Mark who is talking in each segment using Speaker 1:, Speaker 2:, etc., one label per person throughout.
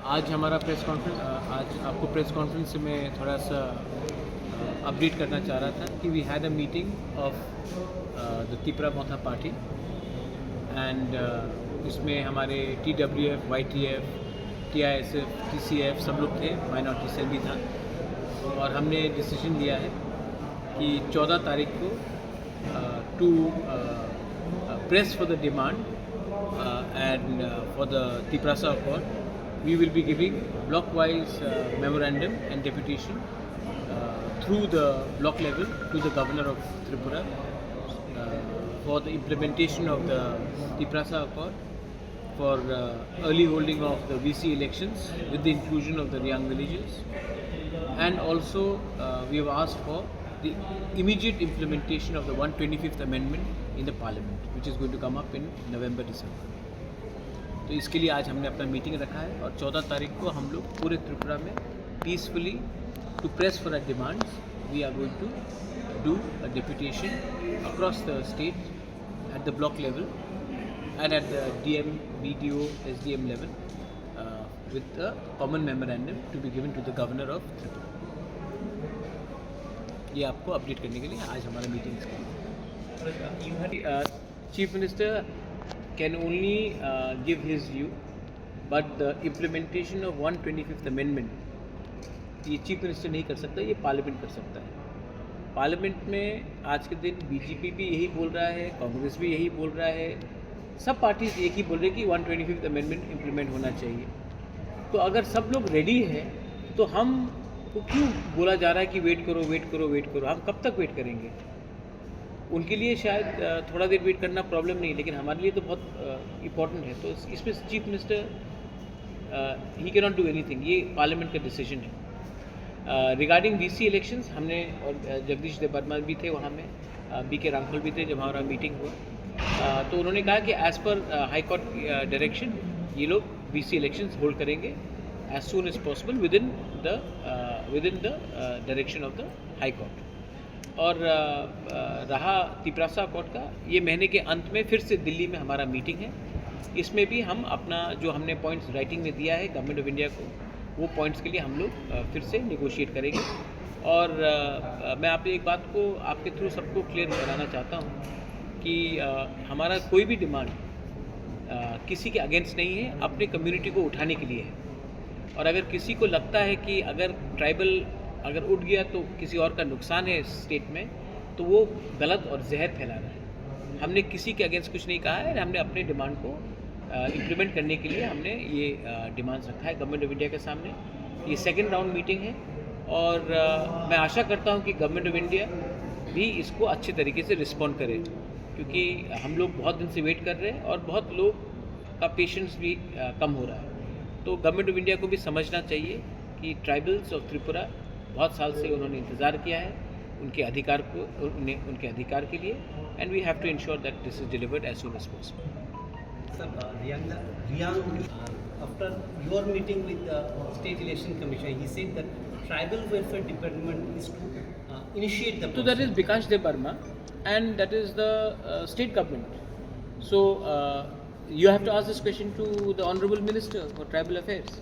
Speaker 1: आज हमारा press conference आज आपको प्रेस कॉन्फ्रेंस में थोड़ा सा अपडेट करना चाह रहा था कि we had a meeting of the Tripura Motha party and इसमें हमारे TWF, YTF, TISF, TCF सब लोग थे, माइनॉरिटी सेल भी था और हमने डिसीजन लिया है कि 14 तारीख को to press for the demand and for the Tiprasa Accord, we will be giving block-wise memorandum and deputation through the block level to the Governor of Tripura for the implementation of the Tiprasa Accord, for early holding of the VC elections with the inclusion of the Riyang villages, and also we have asked for the immediate implementation of the 125th amendment in the parliament, which is going to come up in November-December. तो इसके लिए आज हमने अपना meeting रखा है और 14 तारीख को हम लोग पूरे त्रिपुरा में peacefully to press for a demands we are going to do a deputation across the state at the block level and at the DM, BDO, SDM level with a common memorandum to be given to the governor of Tripura. ये आपको update करने के लिए आज हमारा meeting है। Chief minister can only give his view, but the implementation of 125th amendment ये chief minister नहीं कर सकता, ये पार्लियामेंट कर सकता है। पार्लियामेंट में आज के दिन BJP भी यही बोल रहा है, कांग्रेस भी यही बोल रहा है, सब पार्टीज एक ही बोल रहे हैं कि 125th अमेंडमेंट इम्प्लीमेंट होना चाहिए। तो अगर सब लोग रेडी हैं तो हम को क्यों बोला जा रहा है कि वेट करो वेट करो वेट करो? हम कब तक वेट करेंगे? उनके लिए शायद थोड़ा देर वेट करना प्रॉब्लम नहीं, लेकिन हमारे लिए तो बहुत इम्पॉर्टेंट है। तो इसमें chief minister he can not do anything, ये पार्लियामेंट का डिसीजन है। रिगार्डिंग VC इलेक्शंस हमने और जगदीश देवर्मा भी थे वहाँ में, BK रामफल भी थे जब हमारा मीटिंग हुआ। तो उन्होंने कहा कि as per high court direction ये लोग VC इलेक्शंस होल्ड करेंगे as soon as possible within the direction of the high court. और रहा तिप्रासा अकॉर्ड का, ये महीने के अंत में फिर से दिल्ली में हमारा मीटिंग है। इसमें भी हम अपना जो हमने पॉइंट्स राइटिंग में दिया है गवर्नमेंट ऑफ इंडिया को, वो पॉइंट्स के लिए हम लोग फिर से नेगोशिएट करेंगे। और मैं आप एक बात को आपके थ्रू सबको क्लियर कराना चाहता हूँ कि हमारा कोई भी डिमांड किसी के अगेंस्ट नहीं है, अपने कम्युनिटी को उठाने के लिए है। और अगर किसी को लगता है कि अगर ट्राइबल अगर उठ गया तो किसी और का नुकसान है स्टेट में, तो वो गलत और जहर फैला रहा है। हमने किसी के अगेंस्ट कुछ नहीं कहा है, हमने अपने डिमांड को इम्प्लीमेंट करने के लिए हमने ये डिमांड्स रखा है गवर्नमेंट ऑफ इंडिया के सामने। ये सेकंड राउंड मीटिंग है और मैं आशा करता हूँ कि गवर्नमेंट ऑफ इंडिया भी इसको अच्छे तरीके से रिस्पॉन्ड करे, क्योंकि हम लोग बहुत दिन से वेट कर रहे हैं और बहुत लोग का पेशेंस भी कम हो रहा है। तो गवर्नमेंट ऑफ इंडिया को भी समझना चाहिए कि ट्राइबल्स ऑफ त्रिपुरा बहुत साल से उन्होंने इंतज़ार किया है उनके अधिकार को, उनके अधिकार के लिए, and we have to ensure that this is delivered as soon as possible.
Speaker 2: After your meeting with the State Election Commission, he said that Tribal Welfare Department is to initiate the process.
Speaker 1: So that is Bikash Debarma and that is the state government. So you have to ask this question to the Honorable Minister for Tribal Affairs.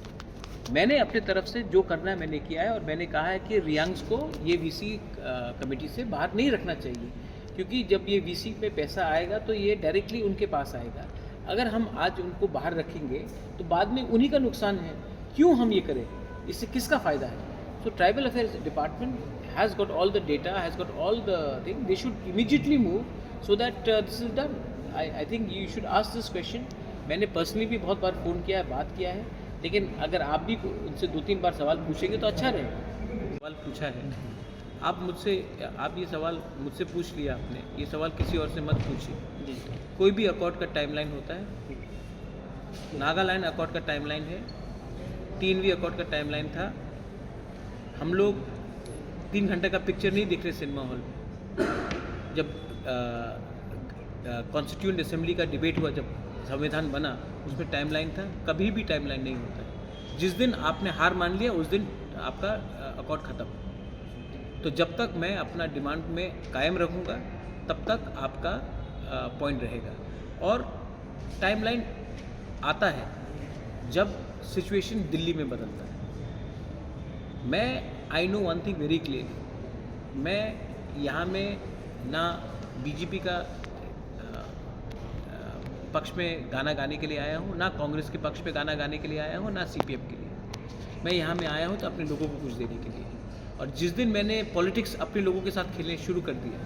Speaker 1: मैंने अपने तरफ से जो करना है मैंने किया है और मैंने कहा है कि रियांग्स को ये VC कमेटी से बाहर नहीं रखना चाहिए, क्योंकि जब ये VC पे पैसा आएगा तो ये डायरेक्टली उनके पास आएगा। अगर हम आज उनको बाहर रखेंगे तो बाद में उन्हीं का नुकसान है। क्यों हम ये करें? इससे किसका फ़ायदा है? So tribal affairs department has got all the data, has got all the thing, they should immediately move so that this is done. I think you should ask this question. मैंने पर्सनली भी बहुत बार phone किया है, बात किया है, लेकिन अगर आप भी उनसे 2-3 बार सवाल पूछेंगे तो अच्छा रहेगा। सवाल पूछा है आप मुझसे, आप ये सवाल मुझसे पूछ लिया आपने, ये सवाल किसी और से मत पूछिए। कोई भी अकॉर्ड का टाइमलाइन होता है, नागालैंड अकॉर्ड का टाइमलाइन है, 3वीं अकॉर्ड का टाइमलाइन था। हम लोग 3 घंटे का पिक्चर नहीं देख रहे सिनेमा हॉल में। जब कॉन्स्टिट्यूएंट असेंबली का डिबेट हुआ, जब संविधान बना, उसमें टाइमलाइन था। कभी भी टाइमलाइन नहीं होता है। जिस दिन आपने हार मान लिया उस दिन आपका अकॉर्ड ख़त्म। तो जब तक मैं अपना डिमांड में कायम रखूँगा तब तक आपका पॉइंट रहेगा। और टाइमलाइन आता है जब सिचुएशन दिल्ली में बदलता है। मैं I know one thing very clearly, मैं यहाँ में ना बीजेपी का पक्ष में गाना गाने के लिए आया हूँ, ना कांग्रेस के पक्ष पे गाना गाने के लिए आया हूँ, ना सीपीएम के लिए। मैं यहाँ में आया हूँ तो अपने लोगों को कुछ देने के लिए। और जिस दिन मैंने पॉलिटिक्स अपने लोगों के साथ खेलने शुरू कर दिया,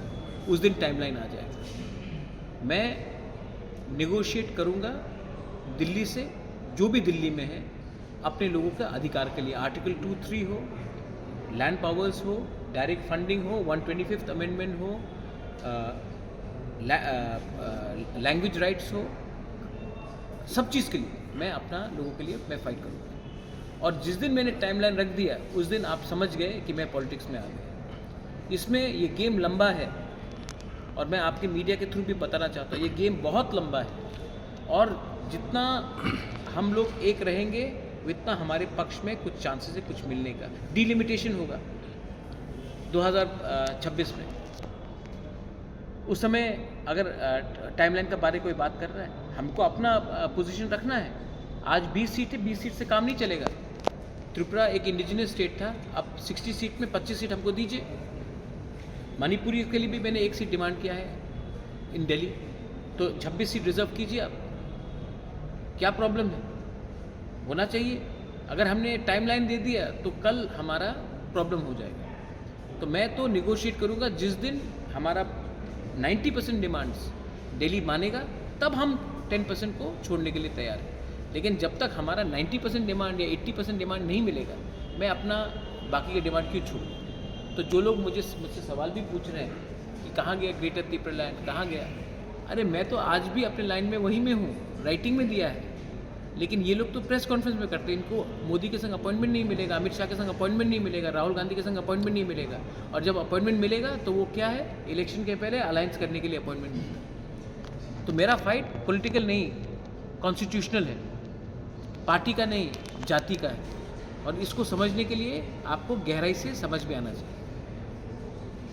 Speaker 1: उस दिन टाइमलाइन आ जाएगा। मैं नेगोशिएट करूँगा दिल्ली से, जो भी दिल्ली में है, अपने लोगों के अधिकार के लिए। आर्टिकल 2-3 हो, लैंड पावर्स हो, डायरेक्ट फंडिंग हो, 125th अमेंडमेंट हो, लैंग्वेज राइट्स हो, सब चीज़ के लिए मैं अपना लोगों के लिए मैं फाइट करूँगा। और जिस दिन मैंने टाइमलाइन रख दिया, उस दिन आप समझ गए कि मैं पॉलिटिक्स में आ गया। इसमें ये गेम लंबा है, और मैं आपके मीडिया के थ्रू भी बताना चाहता हूँ, ये गेम बहुत लंबा है। और जितना हम लोग एक रहेंगे, उतना हमारे पक्ष में कुछ चांसेस है कुछ मिलने का। डिलिमिटेशन होगा 2026 में। उस समय अगर टाइमलाइन के बारे कोई बात कर रहा है, हमको अपना पोजीशन रखना है। आज 20 सीट है, 20 सीट से काम नहीं चलेगा। त्रिपुरा एक इंडिजिनस स्टेट था, अब 60 सीट में 25 सीट हमको दीजिए। मणिपुरी के लिए भी मैंने 1 सीट डिमांड किया है इन दिल्ली, तो 26 सीट रिजर्व कीजिए। आप क्या प्रॉब्लम है? होना चाहिए। अगर हमने टाइमलाइन दे दिया तो कल हमारा प्रॉब्लम हो जाएगा। तो मैं तो निगोशिएट करूँगा, जिस दिन हमारा 90% डिमांड्स दिल्ली मानेगा, तब हम 10% को छोड़ने के लिए तैयार हैं। लेकिन जब तक हमारा 90% डिमांड या 80% डिमांड नहीं मिलेगा, मैं अपना बाकी के डिमांड क्यों छोड़ूँ? तो जो लोग मुझसे सवाल भी पूछ रहे हैं कि कहाँ गया ग्रेटर त्रिपुरा लैंड, कहाँ गया? अरे मैं तो आज भी अपने लाइन में वहीं में हूँ, राइटिंग में दिया है। लेकिन ये लोग तो प्रेस कॉन्फ्रेंस में करते हैं। इनको मोदी के संग अपॉइंटमेंट नहीं मिलेगा, अमित शाह के संग अपॉइंटमेंट नहीं मिलेगा, राहुल गांधी के संग अपॉइंटमेंट नहीं मिलेगा। और जब अपॉइंटमेंट मिलेगा तो वो क्या है, इलेक्शन के पहले अलायंस करने के लिए अपॉइंटमेंट मिलेगा। तो मेरा फाइट पॉलिटिकल नहीं, कॉन्स्टिट्यूशनल है, पार्टी का नहीं, जाति का है। और इसको समझने के लिए आपको गहराई से समझ में आना चाहिए।